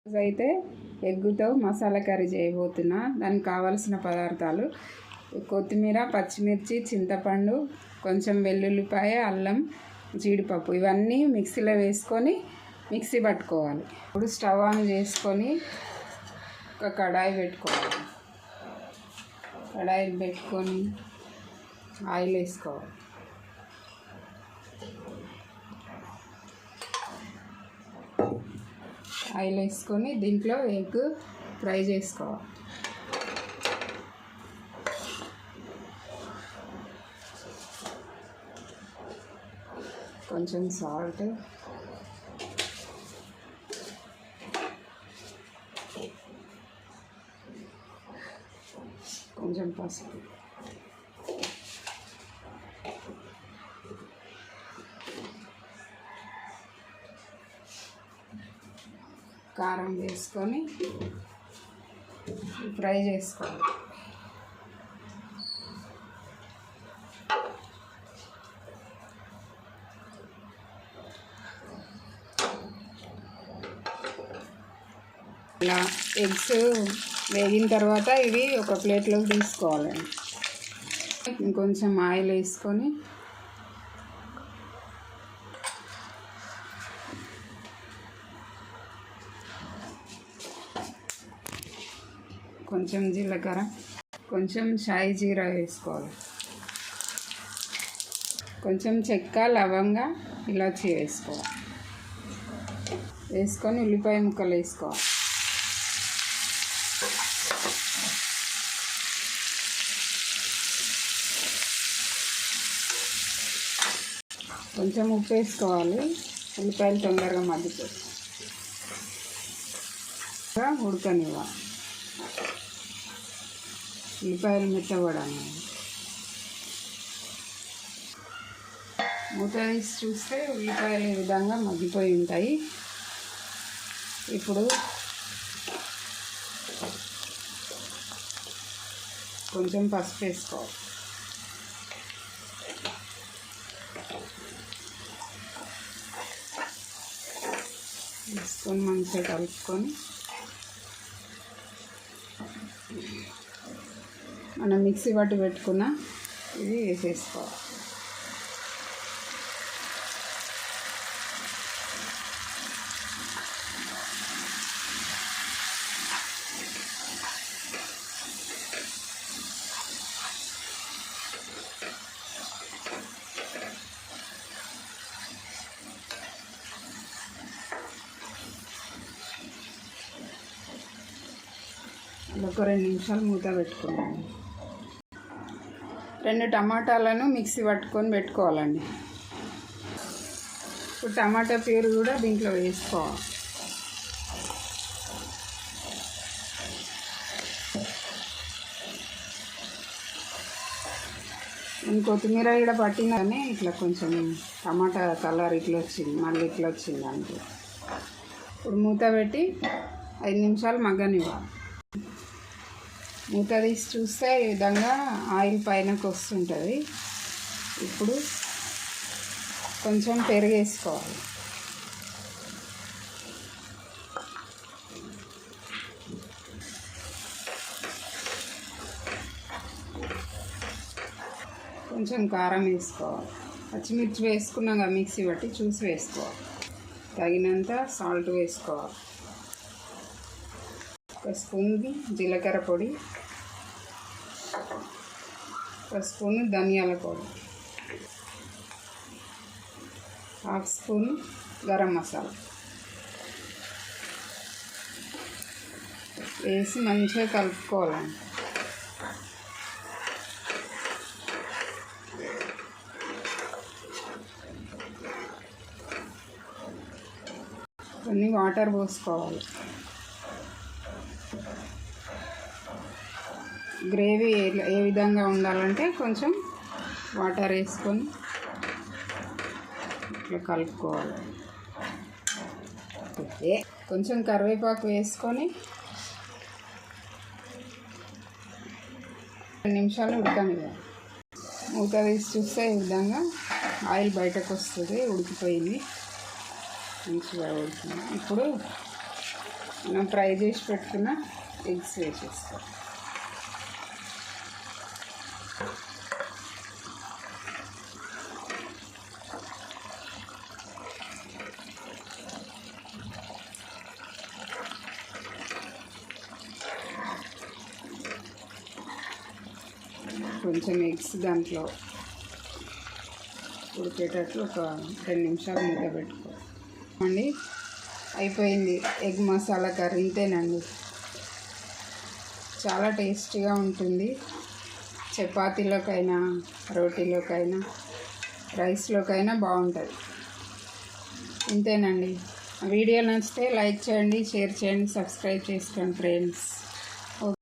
అయితే ఎగ్గుతో మసాలా కర్రీ చేయబోతున్నా. దానికి కావాల్సిన పదార్థాలు: కొత్తిమీర, పచ్చిమిర్చి, చింతపండు, కొంచెం వెల్లుల్లిపాయ, అల్లం, జీడిపప్పు. ఇవన్నీ మిక్సీలో వేసుకొని మిక్సీ పట్టుకోవాలి. ఇప్పుడు స్టవ్ ఆన్ చేసుకొని ఒక కడాయి పెట్టుకోవాలి. కడాయి పెట్టుకొని ఆయిల్ వేసుకోవాలి. ఆయిల్ వేసుకొని దీంట్లో ఎగ్ ఫ్రై చేసుకోవాలి. కొంచెం సాల్ట్, కొంచెం పసుపు, కారం వేసుకొని ఫ్రై చేసుకోవాలి. ఇలా ఎగ్స్ వేగిన తర్వాత ఇవి ఒక ప్లేట్లోకి తీసుకోవాలండి. ఇంకొంచెం ఆయిల్ వేసుకొని కొంచెం జీలకర్ర, కొంచెం షాయి జీరా వేసుకోవాలి. కొంచెం చెక్క, లవంగ, ఇలాచి వేసుకోవాలి. వేసుకొని ఉల్లిపాయ ముక్కలు వేసుకోవాలి. కొంచెం ఉప్పు వేసుకోవాలి. ఉల్లిపాయలు తొందరగా మగ్గిపోయి ఉడకనివ్వాలి. ఉల్లిపాయలు మెత్తబడాలి. మూత తీసి చూస్తే ఉల్లిపాయలు ఈ విధంగా మగ్గిపోయి ఉంటాయి. ఇప్పుడు కొంచెం పసుపు వేసుకోవాలి. వేసుకొని మంచిగా కలుపుకొని మనం మిక్సీ పట్టి పెట్టుకున్న ఇది వేసేసుకోవాలి. ఒక 2 నిమిషాలు మూత పెట్టుకున్నాను. 2 టమాటాలను మిక్సీ పట్టుకొని పెట్టుకోవాలండి. ఇప్పుడు టమాటా ప్యూరీ కూడా దీంట్లో వేసుకోవాలి. కొత్తిమీర కూడా పట్టినానే ఇట్లా కొంచెం టమాటా కలర్ ఇట్లా వచ్చింది, మళ్ళీ ఇట్లా వచ్చింది అంటే ఇప్పుడు మూత పెట్టి 5 నిమిషాలు మగ్గనివ్వాలి. మూత తీసి చూస్తే ఈ విధంగా ఆయిల్ పైనకు వస్తుంటుంది. ఇప్పుడు కొంచెం పెరుగు వేసుకోవాలి. కొంచెం కారం వేసుకోవాలి. పచ్చిమిర్చి వేసుకున్నాక మిక్సీ బట్టి చూసి వేసుకోవాలి. తగినంత సాల్ట్ వేసుకోవాలి. 1 స్పూన్ జీలకర్ర పొడి, 1 స్పూన్ ధనియాల పొడి, 1/2 స్పూన్ గరం మసాలా వేసి మంచిగా కలుపుకోవాలండి. కొన్ని వాటర్ పోసుకోవాలి. గ్రేవీ ఏ విధంగా ఉండాలంటే కొంచెం వాటర్ వేసుకొని ఇట్లా కలుపుకోవాలి. కొంచెం కరివేపాకు వేసుకొని 2 నిమిషాలు ఉడకనివ్వాలి. మూత తీసి చూస్తే ఈ విధంగా ఆయిల్ బయటకు వస్తుంది. ఉడికిపోయింది, మంచిగా ఉడుకుతుంది. ఇప్పుడు మనం ఫ్రై చేసి పెట్టుకున్న ఎగ్స్ వేసేస్తాం. కొంచెం ఎగ్స్ దాంట్లో ఉడికేటట్లు ఒక 2 నిమిషాలు మూత పెట్టుకోండి. అయిపోయింది ఎగ్ మసాలా కర్రీ. ఇంతేనండి, చాలా టేస్టీగా ఉంటుంది. చపాతీలోకైనా, రోటీలోకైనా, రైస్లోకైనా బాగుంటుంది. ఇంతేనండి. వీడియో నచ్చితే లైక్ చేయండి, షేర్ చేయండి, సబ్స్క్రైబ్ చేసుకోండి ఫ్రెండ్స్.